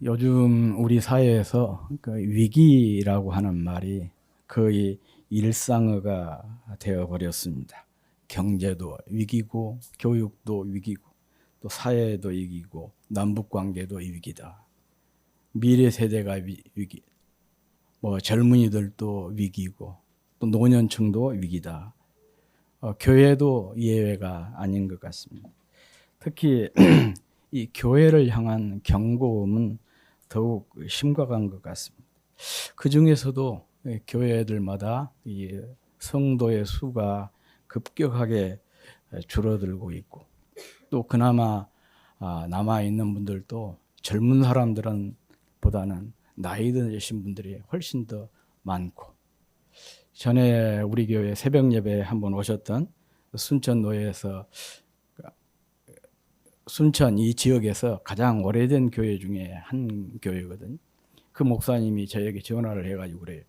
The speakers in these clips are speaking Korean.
요즘 우리 사회에서 그 위기라고 하는 말이 거의 일상어가 되어 버렸습니다. 경제도 위기고, 교육도 위기고, 또 사회도 위기고, 남북 관계도 위기다. 미래 세대가 위기, 젊은이들도 위기고, 또 노년층도 위기다. 교회도 예외가 아닌 것 같습니다. 특히 이 교회를 향한 경고음은 더욱 심각한 것 같습니다. 그 중에서도 교회들마다 이 성도의 수가 급격하게 줄어들고 있고, 또 그나마 남아 있는 분들도 젊은 사람들은 보다는 나이 드신 분들이 훨씬 더 많고, 전에 우리 교회 새벽 예배에 한번 오셨던 순천노예에서, 순천 이 지역에서 가장 오래된 교회 중에 한 교회거든요. 그 목사님이 저에게 전화를 해가지고 그래요.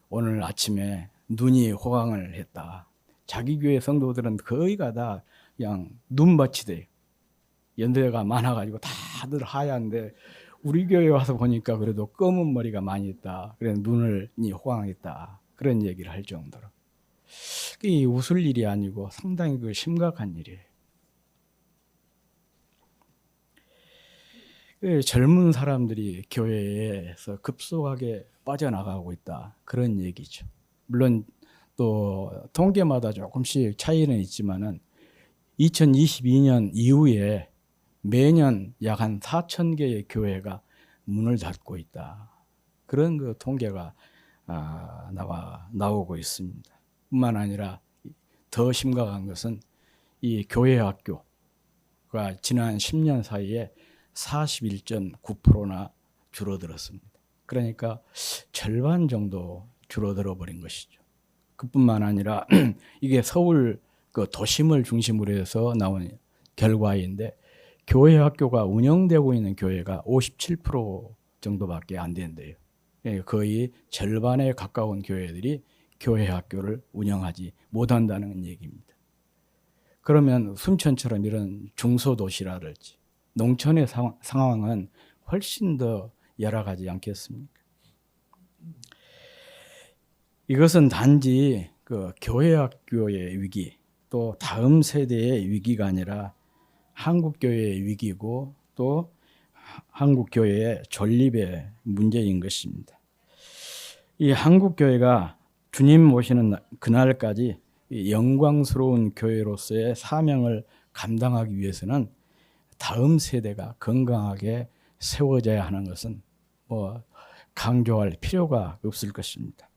오늘 아침에 눈이 호강을 했다. 자기 교회 성도들은 거의가 다 그냥 눈밭이 돼요. 연세가 많아가지고 다들 하얀데 우리 교회 와서 보니까 그래도 검은 머리가 많이 있다. 그래서 눈이 호강했다. 그런 얘기를 할 정도로. 이 웃을 일이 아니고 상당히 심각한 일이에요. 젊은 사람들이 교회에서 급속하게 빠져나가고 있다. 그런 얘기죠. 물론 또 통계마다 조금씩 차이는 있지만은 2022년 이후에 매년 약 한 4천 개의 교회가 문을 닫고 있다. 그런 그 통계가 나오고 있습니다. 뿐만 아니라 더 심각한 것은 이 교회 학교가 지난 10년 사이에 41.9%나 줄어들었습니다. 그러니까 절반 정도 줄어들어 버린 것이죠. 그뿐만 아니라 이게 서울 그 도심을 중심으로 해서 나온 결과인데, 교회 학교가 운영되고 있는 교회가 57% 정도밖에 안 된대요. 거의 절반에 가까운 교회들이 교회 학교를 운영하지 못한다는 얘기입니다. 그러면 순천처럼 이런 중소도시라든지 농촌의 상황은 훨씬 더 열악하지 않겠습니까? 이것은 단지 그 교회 학교의 위기, 또 다음 세대의 위기가 아니라 한국교회의 위기고, 또 한국교회의 존립의 문제인 것입니다. 이 한국교회가 주님 오시는 그날까지 영광스러운 교회로서의 사명을 감당하기 위해서는 다음 세대가 건강하게 세워져야 하는 것은 강조할 필요가 없을 것입니다.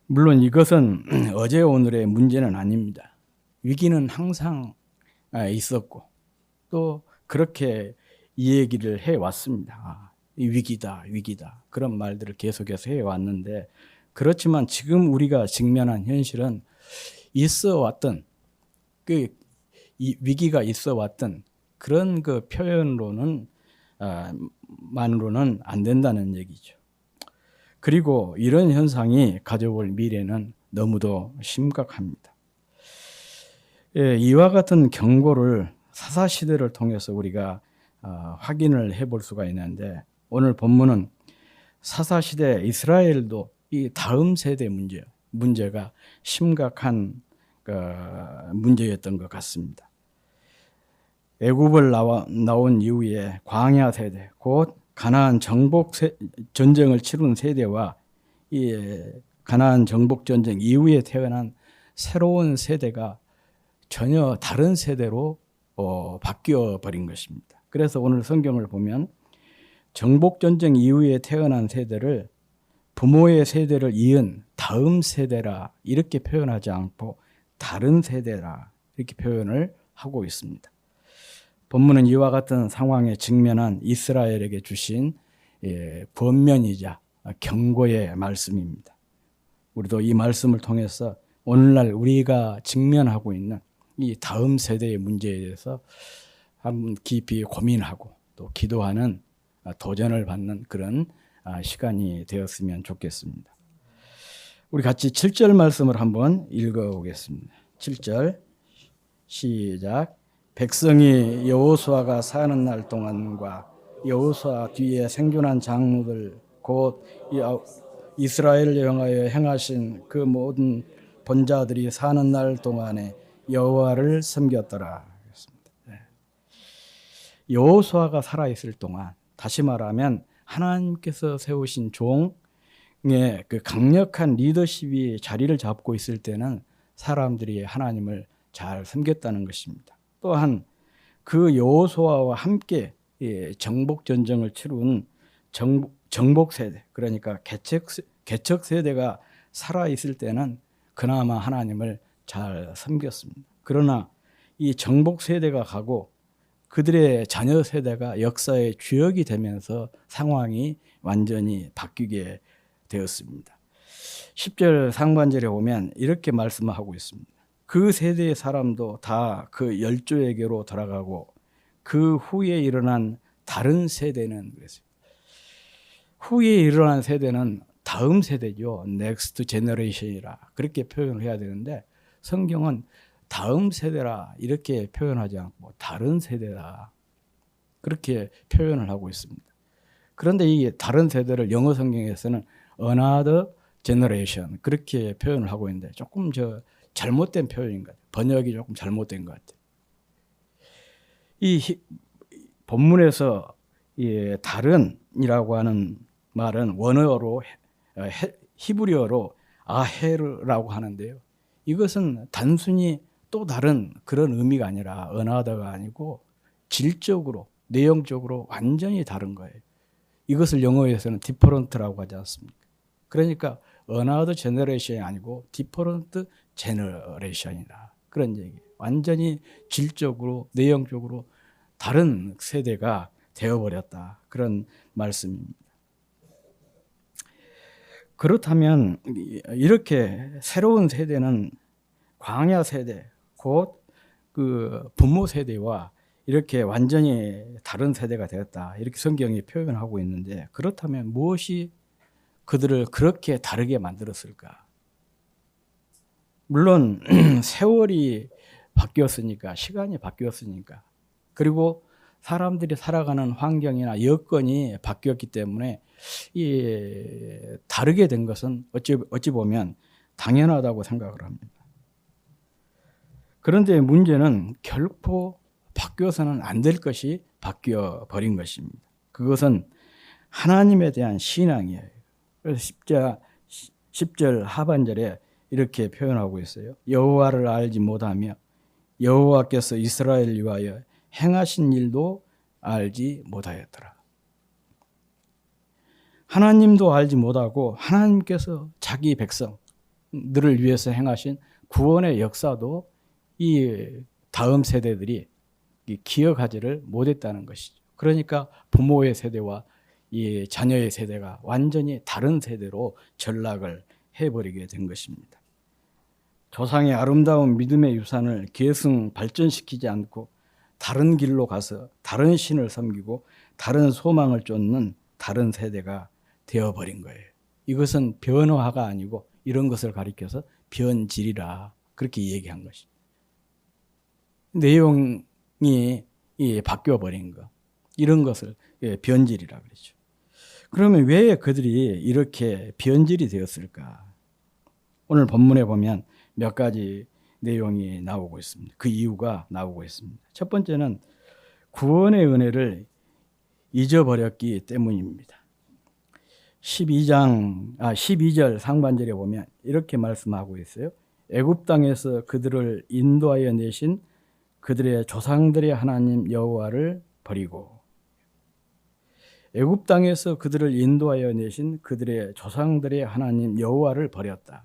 물론 이것은 어제 오늘의 문제는 아닙니다. 위기는 항상 있었고, 또 그렇게 이 얘기를 해왔습니다. 위기다, 위기다. 그런 말들을 계속해서 해왔는데, 그렇지만 지금 우리가 직면한 현실은 있어 왔던, 이 위기가 있어 왔던 그런 그 표현으로는 만으로는 안 된다는 얘기죠. 그리고 이런 현상이 가져올 미래는 너무도 심각합니다. 이와 같은 경고를 사사시대를 통해서 우리가 확인을 해볼 수가 있는데, 오늘 본문은 사사시대 이스라엘도 이 다음 세대 문제가 심각한 문제였던 것 같습니다. 애굽을 나온 이후에 광야 세대, 곧 가나안 정복 전쟁을 치룬 세대와 이 가나안 정복 전쟁 이후에 태어난 새로운 세대가 전혀 다른 세대로 바뀌어 버린 것입니다. 그래서 오늘 성경을 보면 정복 전쟁 이후에 태어난 세대를 부모의 세대를 이은 다음 세대라 이렇게 표현하지 않고 다른 세대라 이렇게 표현을 하고 있습니다. 본문은 이와 같은 상황에 직면한 이스라엘에게 주신 권면이자 경고의 말씀입니다. 우리도 이 말씀을 통해서 오늘날 우리가 직면하고 있는 이 다음 세대의 문제에 대해서 한번 깊이 고민하고 또 기도하는 도전을 받는 그런 시간이 되었으면 좋겠습니다. 우리 같이 7절 말씀을 한번 읽어보겠습니다. 7절 시작. 백성이 여호수아가 사는 날 동안과 여호수아 뒤에 생존한 장로들 곧 이스라엘 영하여 행하신 그 모든 본자들이 사는 날 동안에 여호와를 섬겼더라. 여호수아가 살아 있을 동안, 다시 말하면 하나님께서 세우신 종의 그 강력한 리더십이 자리를 잡고 있을 때는 사람들이 하나님을 잘 섬겼다는 것입니다. 또한 그 여호수아와 함께 정복 전쟁을 치룬 정복 세대, 그러니까 개척 세대가 살아 있을 때는 그나마 하나님을 잘 섬겼습니다. 그러나 이 정복 세대가 가고 그들의 자녀 세대가 역사의 주역이 되면서 상황이 완전히 바뀌게 되었습니다. 10절 상반절에 보면 이렇게 말씀하고 있습니다. 그 세대의 사람도 다 그 열조에게로 돌아가고 그 후에 일어난 다른 세대는, 그랬어요. 후에 일어난 세대는 다음 세대죠. 넥스트 제너레이션이라 그렇게 표현을 해야 되는데, 성경은 다음 세대라 이렇게 표현하지 않고 다른 세대다 그렇게 표현을 하고 있습니다. 그런데 이 다른 세대를 영어 성경에서는 another generation 그렇게 표현을 하고 있는데 조금 잘못된 표현인 것 같아요. 번역이 조금 잘못된 것 같아요. 이 본문에서 이 다른이라고 하는 말은 원어로 히브리어로 아헤르라고 하는데요. 이것은 단순히 또 다른 그런 의미가 아니라 another가 아니고 질적으로 내용적으로 완전히 다른 거예요. 이것을 영어에서는 different라고 하지 않습니까? 그러니까 another generation이 아니고 different generation이다 그런 얘기예요. 완전히 질적으로 내용적으로 다른 세대가 되어버렸다 그런 말씀입니다. 그렇다면 이렇게 새로운 세대는 광야 세대 곧 그 부모 세대와 이렇게 완전히 다른 세대가 되었다 이렇게 성경이 표현하고 있는데, 그렇다면 무엇이 그들을 그렇게 다르게 만들었을까? 물론 세월이 바뀌었으니까, 시간이 바뀌었으니까, 그리고 사람들이 살아가는 환경이나 여건이 바뀌었기 때문에 다르게 된 것은 어찌 보면 당연하다고 생각을 합니다. 그런데 문제는 결코 바뀌어서는 안 될 것이 바뀌어 버린 것입니다. 그것은 하나님에 대한 신앙이에요. 그래서 10절 하반절에 이렇게 표현하고 있어요. 여호와를 알지 못하며 여호와께서 이스라엘을 위하여 행하신 일도 알지 못하였더라. 하나님도 알지 못하고 하나님께서 자기 백성들을 위해서 행하신 구원의 역사도 이 다음 세대들이 기억하지를 못했다는 것이죠. 그러니까 부모의 세대와 이 자녀의 세대가 완전히 다른 세대로 전락을 해버리게 된 것입니다. 조상의 아름다운 믿음의 유산을 계승 발전시키지 않고 다른 길로 가서 다른 신을 섬기고 다른 소망을 쫓는 다른 세대가 되어버린 거예요. 이것은 변화가 아니고 이런 것을 가리켜서 변질이라 그렇게 얘기한 것입니다. 내용이 바뀌어버린 것, 이런 것을 변질이라 그러죠. 그러면 왜 그들이 이렇게 변질이 되었을까? 오늘 본문에 보면 몇 가지 내용이 나오고 있습니다. 그 이유가 나오고 있습니다. 첫 번째는 구원의 은혜를 잊어버렸기 때문입니다. 12절 상반절에 보면 이렇게 말씀하고 있어요. 애굽 땅에서 그들을 인도하여 내신 그들의 조상들의 하나님 여호와를 버리고, 애굽 땅에서 그들을 인도하여 내신 그들의 조상들의 하나님 여호와를 버렸다.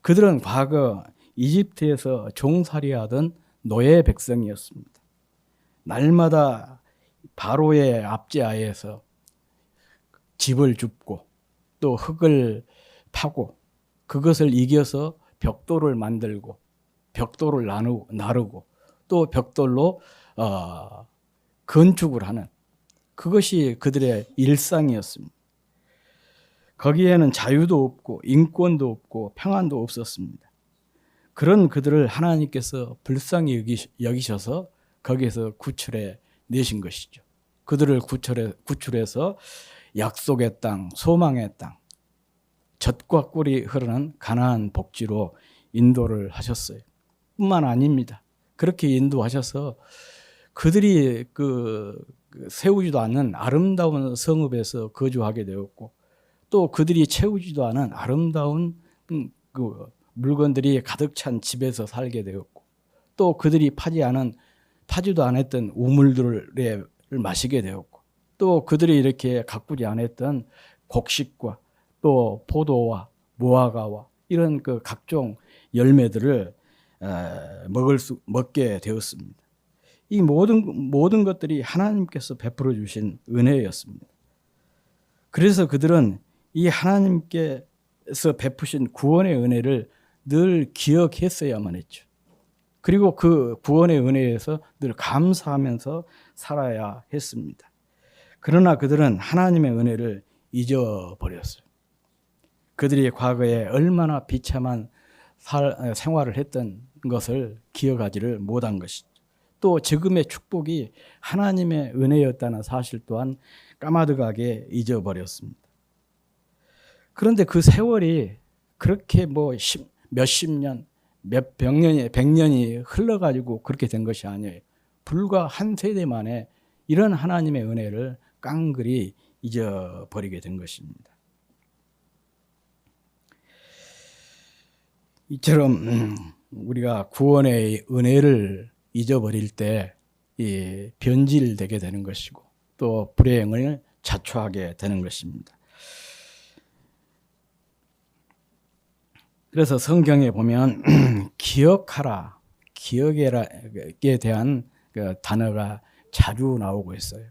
그들은 과거 이집트에서 종살이하던 노예 백성이었습니다. 날마다 바로의 압제하에서 집을 줍고 또 흙을 파고 그것을 이겨서 벽돌을 만들고 벽돌을 나르고 또 벽돌로 건축을 하는, 그것이 그들의 일상이었습니다. 거기에는 자유도 없고 인권도 없고 평안도 없었습니다. 그런 그들을 하나님께서 불쌍히 여기셔서 거기에서 구출해 내신 것이죠. 그들을 구출해서 약속의 땅, 소망의 땅, 젖과 꿀이 흐르는 가나안 복지로 인도를 하셨어요. 뿐만 아닙니다. 그렇게 인도하셔서 그들이 세우지도 않는 아름다운 성읍에서 거주하게 되었고, 또 그들이 채우지도 않은 아름다운 그 물건들이 가득 찬 집에서 살게 되었고, 또 그들이 파지도 않았던 우물들을 마시게 되었고, 또 그들이 이렇게 가꾸지 않았던 곡식과 또 포도와 무화과와 이런 그 각종 열매들을 먹게 되었습니다. 이 모든 것들이 하나님께서 베풀어 주신 은혜였습니다. 그래서 그들은 이 하나님께서 베푸신 구원의 은혜를 늘 기억했어야만 했죠. 그리고 그 구원의 은혜에서 늘 감사하면서 살아야 했습니다. 그러나 그들은 하나님의 은혜를 잊어버렸어요. 그들이 과거에 얼마나 비참한 생활을 했던 것을 기억하지를 못한 것이죠. 또 지금의 축복이 하나님의 은혜였다는 사실 또한 까마득하게 잊어버렸습니다. 그런데 그 세월이 그렇게 몇십 년, 백년이 흘러가지고 그렇게 된 것이 아니에요. 불과 한 세대 만에 이런 하나님의 은혜를 깡그리 잊어버리게 된 것입니다. 이처럼 우리가 구원의 은혜를 잊어버릴 때 변질되게 되는 것이고, 또 불행을 자초하게 되는 것입니다. 그래서 성경에 보면 기억하라, 기억에 대한 그 단어가 자주 나오고 있어요.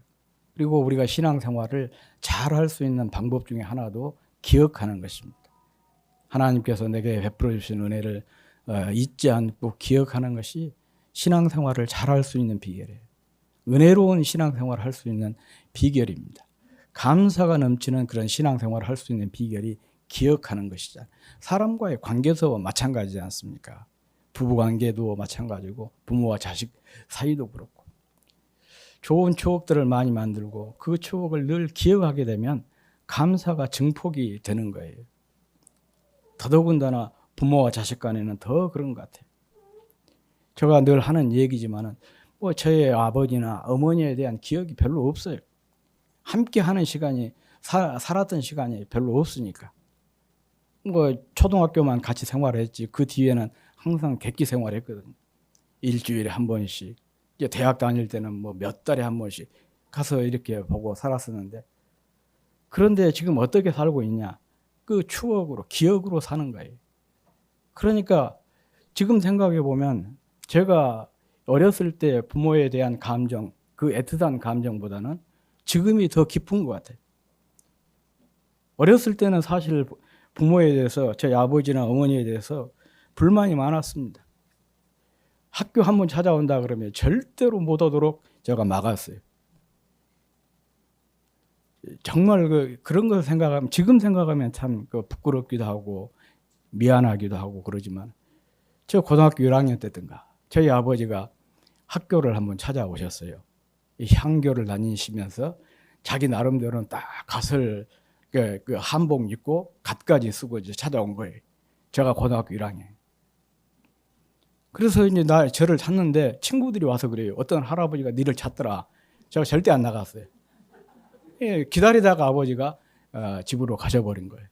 그리고 우리가 신앙생활을 잘 할 수 있는 방법 중에 하나도 기억하는 것입니다. 하나님께서 내게 베풀어 주신 은혜를 잊지 않고 기억하는 것이 신앙생활을 잘 할 수 있는 비결이에요. 은혜로운 신앙생활을 할 수 있는 비결입니다. 감사가 넘치는 그런 신앙생활을 할 수 있는 비결이 기억하는 것이잖아요. 사람과의 관계도 마찬가지지 않습니까? 부부관계도 마찬가지고 부모와 자식 사이도 그렇고, 좋은 추억들을 많이 만들고 그 추억을 늘 기억하게 되면 감사가 증폭이 되는 거예요. 더더군다나 부모와 자식 간에는 더 그런 것 같아요. 제가 늘 하는 얘기지만은 저의 아버지나 어머니에 대한 기억이 별로 없어요. 함께 하는 시간이 살았던 시간이 별로 없으니까. 초등학교만 같이 생활했지 그 뒤에는 항상 객기 생활했거든요. 일주일에 한 번씩. 이제 대학 다닐 때는 몇 달에 한 번씩 가서 이렇게 보고 살았었는데, 그런데 지금 어떻게 살고 있냐? 그 추억으로, 기억으로 사는 거예요. 그러니까 지금 생각해 보면 제가 어렸을 때 부모에 대한 감정, 그 애틋한 감정보다는 지금이 더 깊은 것 같아요. 어렸을 때는 사실 부모에 대해서, 제 아버지나 어머니에 대해서 불만이 많았습니다. 학교 한번 찾아온다 그러면 절대로 못 오도록 제가 막았어요. 정말 그런 걸 생각하면, 지금 생각하면 참 부끄럽기도 하고 미안하기도 하고 그러지만, 저 고등학교 1학년 때든가 저희 아버지가 학교를 한번 찾아오셨어요. 향교를 다니시면서 자기 나름대로는 딱 갓을 그 한복 입고 갓까지 쓰고 이제 찾아온 거예요. 제가 고등학교 1학년. 그래서 이제 저를 찾는데 친구들이 와서 그래요. 어떤 할아버지가 니를 찾더라. 제가 절대 안 나갔어요. 기다리다가 아버지가 집으로 가셔버린 거예요.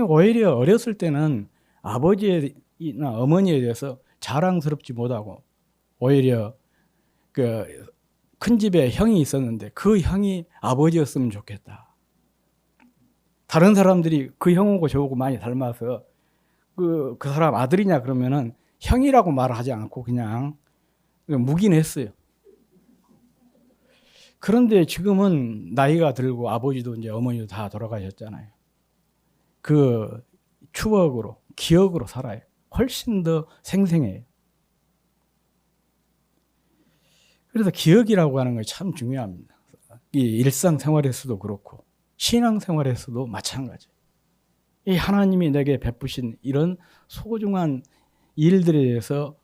오히려 어렸을 때는 아버지나 어머니에 대해서 자랑스럽지 못하고, 오히려 큰 집에 형이 있었는데 그 형이 아버지였으면 좋겠다. 다른 사람들이 그 형하고 저하고 많이 닮아서 그 사람 아들이냐 그러면은 형이라고 말을 하지 않고 그냥 묵인했어요. 그런데 지금은 나이가 들고 아버지도 이제 어머니도 다 돌아가셨잖아요. 그 추억으로, 기억으로 살아요. 훨씬 더 생생해요. 그래서 기억이라고 하는 것이 참 중요합니다. 이 일상생활에서도 그렇고 신앙생활에서도 마찬가지예요. 이 하나님이 내게 베푸신 이런 소중한 일들에 대해서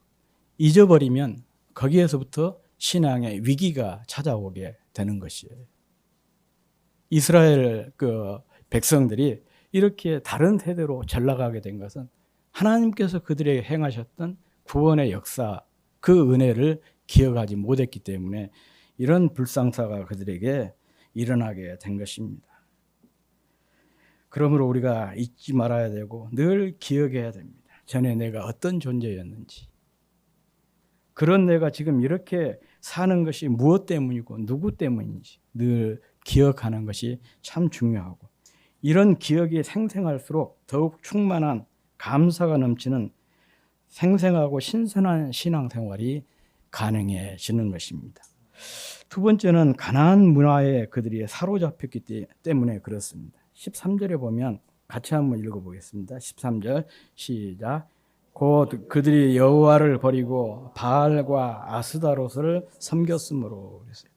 잊어버리면 거기에서부터 신앙의 위기가 찾아오게 되는 것이에요. 이스라엘 그 백성들이 이렇게 다른 세대로 전락하게 된 것은 하나님께서 그들에게 행하셨던 구원의 역사, 그 은혜를 기억하지 못했기 때문에 이런 불상사가 그들에게 일어나게 된 것입니다. 그러므로 우리가 잊지 말아야 되고 늘 기억해야 됩니다. 전에 내가 어떤 존재였는지, 그런 내가 지금 이렇게 사는 것이 무엇 때문이고 누구 때문인지 늘 기억하는 것이 참 중요하고, 이런 기억이 생생할수록 더욱 충만한 감사가 넘치는 생생하고 신선한 신앙생활이 가능해지는 것입니다. 두 번째는 가나안 문화에 그들이 사로잡혔기 때문에 그렇습니다. 13절에 보면 같이 한번 읽어보겠습니다. 13절 시작. 곧 그들이 여호와를 버리고 바알과 아스다롯을 섬겼으므로 그랬어요.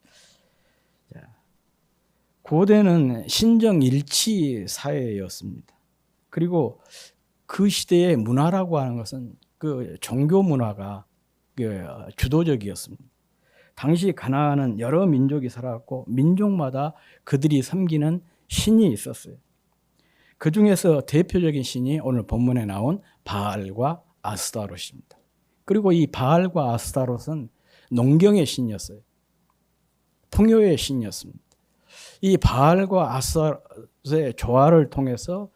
자, 고대는 신정일치 사회였습니다. 그리고 그 시대의 문화라고 하는 것은 그 종교 문화가 주도적이었습니다. 당시 가나안은 여러 민족이 살았고 민족마다 그들이 섬기는 신이 있었어요. 그 중에서 대표적인 신이 오늘 본문에 나온 바알과 아스타롯입니다. 그리고 이 바알과 아스타롯은 농경의 신이었어요. 풍요의 신이었습니다. 이 바알과 아스타롯의 조화를 통해서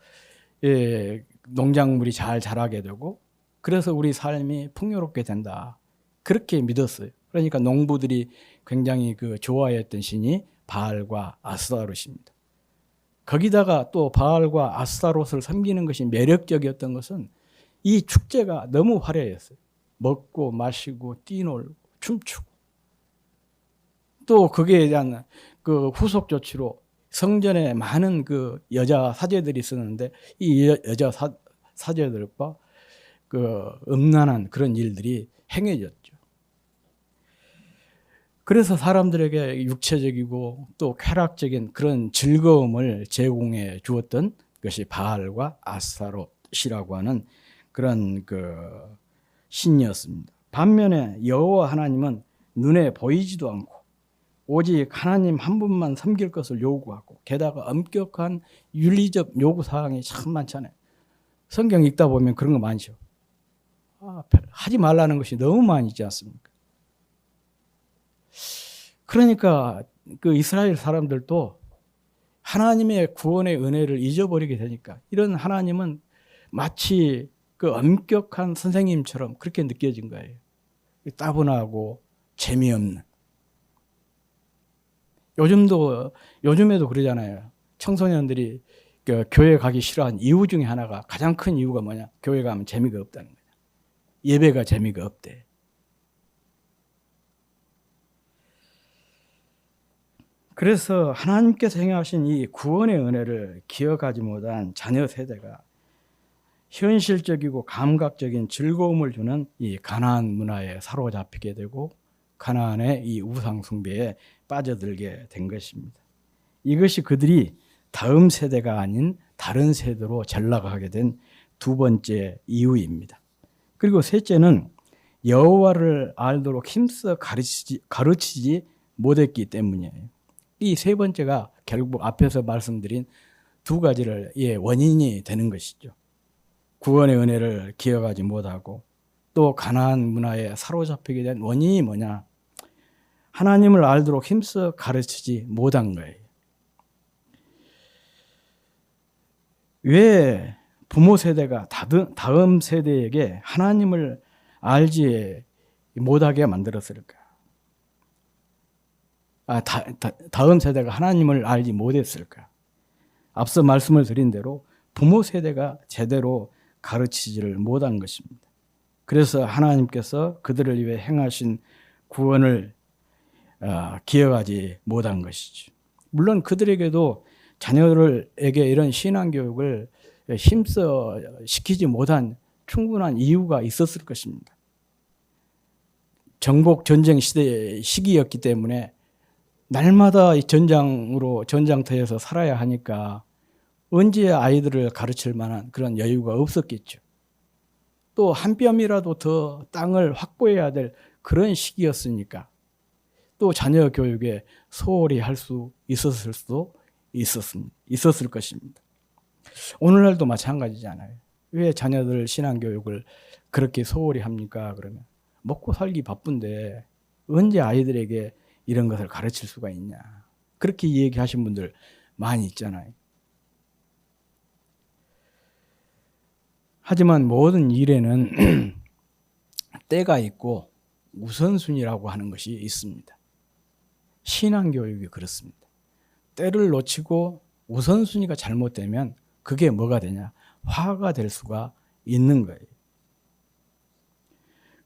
농작물이 잘 자라게 되고, 그래서 우리 삶이 풍요롭게 된다, 그렇게 믿었어요. 그러니까 농부들이 굉장히 좋아했던 신이 바알과 아스타롯입니다. 거기다가 또 바알과 아스타롯을 섬기는 것이 매력적이었던 것은 이 축제가 너무 화려했어요. 먹고 마시고 뛰놀고 춤추고, 또 거기에 대한 후속 조치로 성전에 많은 여자 사제들이 있었는데 이 여자 사제들과 음란한 그런 일들이 행해졌죠. 그래서 사람들에게 육체적이고 또 쾌락적인 그런 즐거움을 제공해 주었던 것이 바알과 아스타롯이라고 하는 그런 신이었습니다. 반면에 여호와 하나님은 눈에 보이지도 않고 오직 하나님 한 분만 섬길 것을 요구하고, 게다가 엄격한 윤리적 요구사항이 참 많잖아요. 성경 읽다 보면 그런 거 많죠. 하지 말라는 것이 너무 많이 있지 않습니까? 그러니까 이스라엘 사람들도 하나님의 구원의 은혜를 잊어버리게 되니까 이런 하나님은 마치 엄격한 선생님처럼 그렇게 느껴진 거예요. 따분하고 재미없는. 요즘에도 그러잖아요. 청소년들이 교회 가기 싫어하는 이유 중에 하나가, 가장 큰 이유가 뭐냐? 교회 가면 재미가 없다는 거예요. 예배가 재미가 없대. 그래서 하나님께서 행하신 이 구원의 은혜를 기억하지 못한 자녀 세대가 현실적이고 감각적인 즐거움을 주는 이 가나안 문화에 사로잡히게 되고 가나안의 이 우상 숭배에 빠져들게 된 것입니다. 이것이 그들이 다음 세대가 아닌 다른 세대로 전락하게 된 두 번째 이유입니다. 그리고 셋째는 여호와를 알도록 힘써 가르치지 못했기 때문이에요. 이 세 번째가 결국 앞에서 말씀드린 두 가지를 원인이 되는 것이죠. 구원의 은혜를 기억하지 못하고 또 가나안 문화에 사로잡히게 된 원인이 뭐냐? 하나님을 알도록 힘써 가르치지 못한 거예요. 왜 부모 세대가 다음 세대에게 하나님을 알지 못하게 만들었을까? 다음 세대가 하나님을 알지 못했을까? 앞서 말씀을 드린 대로 부모 세대가 제대로 가르치지를 못한 것입니다. 그래서 하나님께서 그들을 위해 행하신 구원을 기억하지 못한 것이죠. 물론 그들에게도 자녀들에게 이런 신앙교육을 힘써 시키지 못한 충분한 이유가 있었을 것입니다. 정복 전쟁 시기였기 때문에 날마다 전장터에서 살아야 하니까 언제 아이들을 가르칠 만한 그런 여유가 없었겠죠. 또 한 뼘이라도 더 땅을 확보해야 될 그런 시기였으니까 또 자녀 교육에 소홀히 할 수 있었을 것입니다. 오늘날도 마찬가지잖아요. 왜 자녀들 신앙교육을 그렇게 소홀히 합니까? 그러면 먹고 살기 바쁜데 언제 아이들에게 이런 것을 가르칠 수가 있냐. 그렇게 얘기하신 분들 많이 있잖아요. 하지만 모든 일에는 때가 있고 우선순위라고 하는 것이 있습니다. 신앙교육이 그렇습니다. 때를 놓치고 우선순위가 잘못되면 그게 뭐가 되냐? 화가 될 수가 있는 거예요.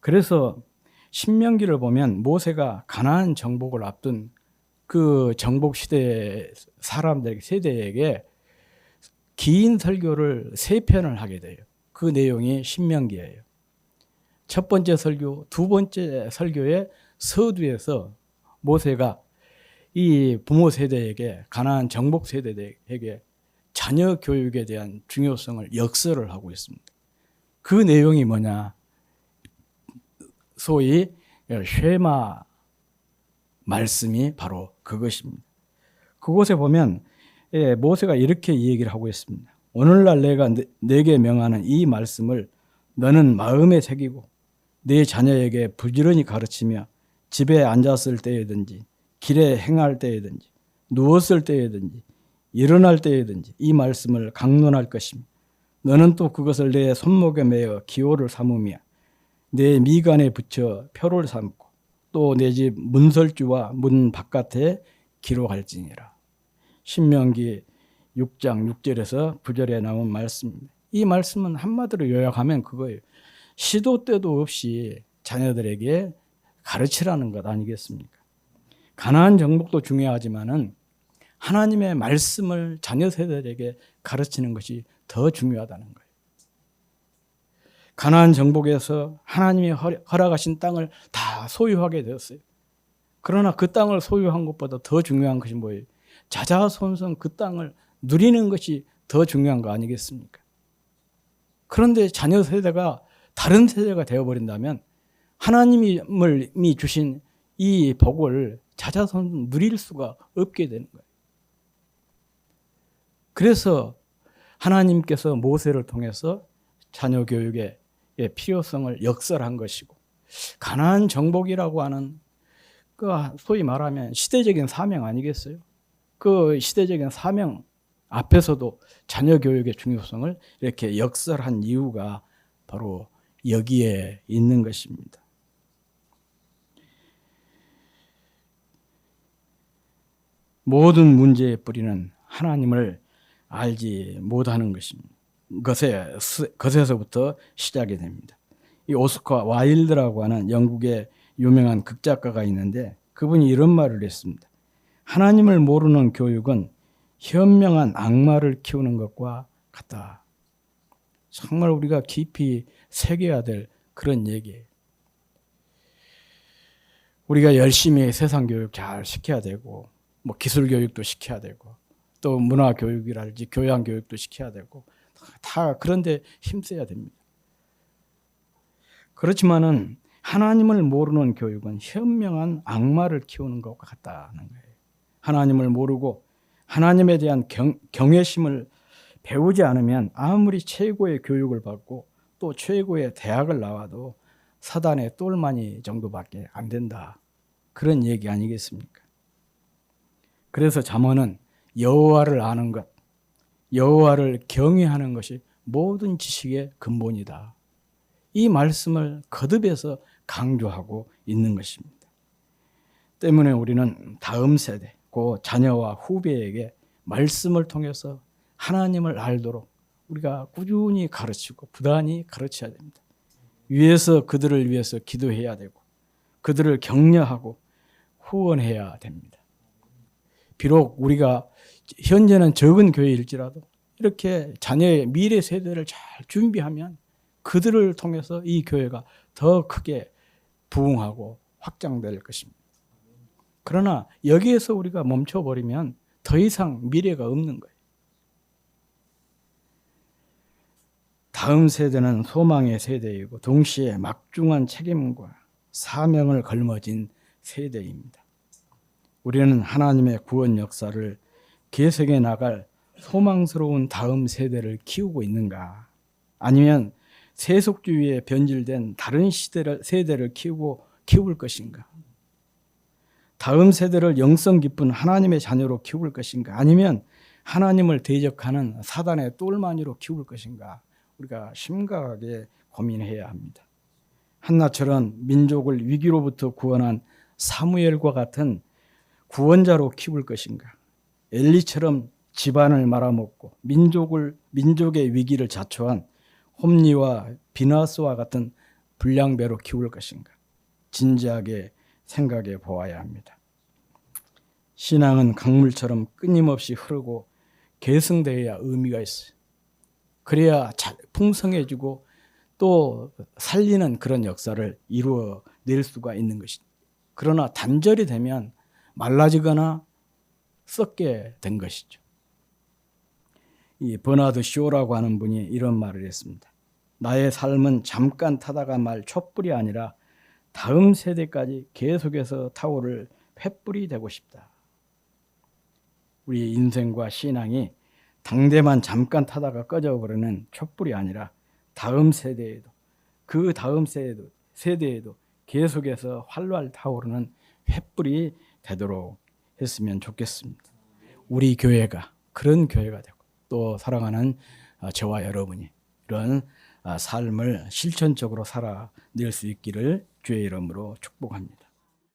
그래서 신명기를 보면 모세가 가나안 정복을 앞둔 그 정복 시대 사람들 세대에게 긴 설교를 3편을 하게 돼요. 그 내용이 신명기예요. 첫 번째 설교, 두 번째 설교의 서두에서 모세가 이 부모 세대에게, 가나안 정복 세대에게 자녀 교육에 대한 중요성을 역설을 하고 있습니다. 그 내용이 뭐냐? 소위 쉐마 말씀이 바로 그것입니다. 그곳에 보면 모세가 이렇게 얘기를 하고 있습니다. 오늘날 내가 내게 명하는 이 말씀을 너는 마음에 새기고 네 자녀에게 부지런히 가르치며 집에 앉았을 때에든지 길에 행할 때에든지 누웠을 때에든지 일어날 때에든지 이 말씀을 강론할 것이며 너는 또 그것을 내 손목에 매어 기호를 삼으며 내 미간에 붙여 표를 삼고 또 내 집 문설주와 문 바깥에 기록할지니라. 신명기 6장 6절에서 9절에 나온 말씀입니다. 이 말씀은 한마디로 요약하면 그거예요. 시도 때도 없이 자녀들에게 가르치라는 것 아니겠습니까? 가나안 정복도 중요하지만은 하나님의 말씀을 자녀 세대들에게 가르치는 것이 더 중요하다는 거예요. 가나안 정복에서 하나님이 허락하신 땅을 다 소유하게 되었어요. 그러나 그 땅을 소유한 것보다 더 중요한 것이 뭐예요? 자자손손 그 땅을 누리는 것이 더 중요한 거 아니겠습니까? 그런데 자녀 세대가 다른 세대가 되어버린다면 하나님이 주신 이 복을 자자손손 누릴 수가 없게 되는 거예요. 그래서 하나님께서 모세를 통해서 자녀 교육의 필요성을 역설한 것이고, 가나안 정복이라고 하는 그 소위 말하면 시대적인 사명 아니겠어요? 그 시대적인 사명 앞에서도 자녀 교육의 중요성을 이렇게 역설한 이유가 바로 여기에 있는 것입니다. 모든 문제의 뿌리는 하나님을 알지 못하는 것입니다. 것에서부터 시작이 됩니다. 이 오스카 와일드라고 하는 영국의 유명한 극작가가 있는데 그분이 이런 말을 했습니다. 하나님을 모르는 교육은 현명한 악마를 키우는 것과 같다. 정말 우리가 깊이 새겨야 될 그런 얘기예요. 우리가 열심히 세상 교육 잘 시켜야 되고, 뭐 기술 교육도 시켜야 되고, 또 문화 교육이랄지 교양 교육도 시켜야 되고, 다 그런데 힘써야 됩니다. 그렇지만은 하나님을 모르는 교육은 현명한 악마를 키우는 것과 같다는 거예요. 하나님을 모르고 하나님에 대한 경외심을 배우지 않으면 아무리 최고의 교육을 받고 또 최고의 대학을 나와도 사단의 똘마니 정도밖에 안 된다. 그런 얘기 아니겠습니까? 그래서 잠언은 여호와를 아는 것, 여호와를 경외하는 것이 모든 지식의 근본이다. 이 말씀을 거듭해서 강조하고 있는 것입니다. 때문에 우리는 다음 세대, 그 자녀와 후배에게 말씀을 통해서 하나님을 알도록 우리가 꾸준히 가르치고 부단히 가르쳐야 됩니다. 위에서 그들을 위해서 기도해야 되고 그들을 격려하고 후원해야 됩니다. 비록 우리가 현재는 적은 교회일지라도 이렇게 자녀의 미래 세대를 잘 준비하면 그들을 통해서 이 교회가 더 크게 부흥하고 확장될 것입니다. 그러나 여기에서 우리가 멈춰버리면 더 이상 미래가 없는 거예요. 다음 세대는 소망의 세대이고 동시에 막중한 책임과 사명을 걸머진 세대입니다. 우리는 하나님의 구원 역사를 계속해 나갈 소망스러운 다음 세대를 키우고 있는가? 아니면 세속주의에 변질된 다른 세대를 키울 것인가? 다음 세대를 영성 깊은 하나님의 자녀로 키울 것인가? 아니면 하나님을 대적하는 사단의 똘마니로 키울 것인가? 우리가 심각하게 고민해야 합니다. 한나처럼 민족을 위기로부터 구원한 사무엘과 같은 구원자로 키울 것인가? 엘리처럼 집안을 말아먹고 민족의 위기를 자초한 홈리와 비나스와 같은 불량배로 키울 것인가? 진지하게 생각해 보아야 합니다. 신앙은 강물처럼 끊임없이 흐르고 계승되어야 의미가 있어요. 그래야 풍성해지고 또 살리는 그런 역사를 이루어낼 수가 있는 것이죠. 그러나 단절이 되면 말라지거나 썩게 된 것이죠. 이 버나드 쇼라고 하는 분이 이런 말을 했습니다. 나의 삶은 잠깐 타다가 말 촛불이 아니라 다음 세대까지 계속해서 타오를 횃불이 되고 싶다. 우리 인생과 신앙이 당대만 잠깐 타다가 꺼져버리는 촛불이 아니라 다음 세대에도 그 다음 세대에도 계속해서 활활 타오르는 횃불이 되도록 했으면 좋겠습니다. 우리 교회가 그런 교회가 되고 또 사랑하는 저와 여러분이 이런 삶을 실천적으로 살아낼 수 있기를 주의 이름으로 축복합니다.